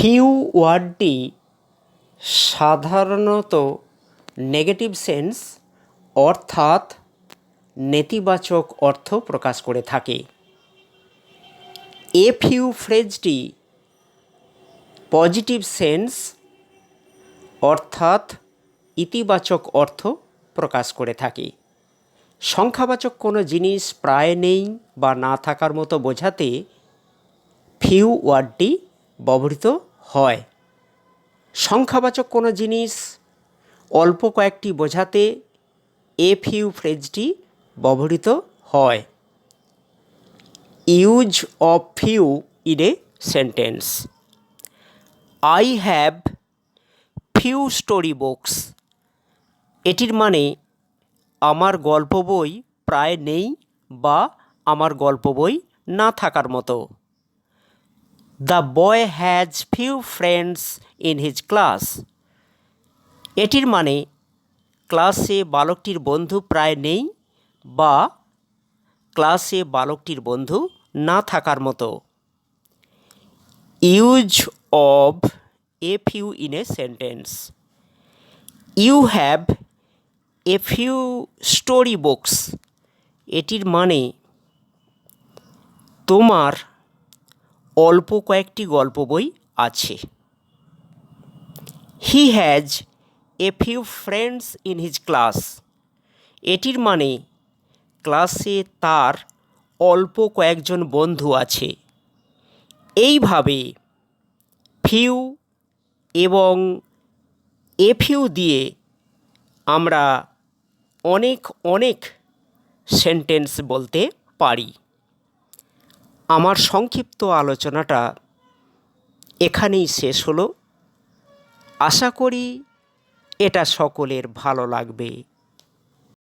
Few ওয়ার্ডটি সাধারণত negative sense অর্থাৎ নেতিবাচক অর্থ প্রকাশ করে থাকে। এ ফিউ ফ্রেজটি পজিটিভ সেন্স অর্থাৎ ইতিবাচক অর্থ প্রকাশ করে থাকে। সংখ্যাবাচক কোনো জিনিস প্রায় নেই বা না থাকার মতো বোঝাতে ফিউ ওয়ার্ডটি ব্যবহৃত হয়। সংখ্যাবাচক কোনো জিনিস অল্প কয়েকটি বোঝাতে এ ফিউ ফ্রেজটি ব্যবহৃত হয়। Use of few in a sentence. I have few story books. এটির মানে আমার গল্প বই প্রায় নেই বা আমার গল্প বই না থাকার মতো। The boy has few friends in his class. এটির মানে ক্লাসে বালকটির বন্ধু প্রায় নেই বা ক্লাসে বালকটির বন্ধু না থাকার মতো। Use of a few in a sentence. You have a few story books. এটির মানে তোমার অল্প কয়েকটি গল্প বই আছে। He has a few friends in his class. এটির মানে ক্লাসে তার অল্প কয়েকজন বন্ধু আছে। এইভাবে ফিউ এবং এ ফিউ দিয়ে আমরা অনেক সেন্টেন্স বলতে পারি। আমার সংক্ষিপ্ত আলোচনাটা এখানেই শেষ হলো। আশা করি এটা সকলের ভালো লাগবে।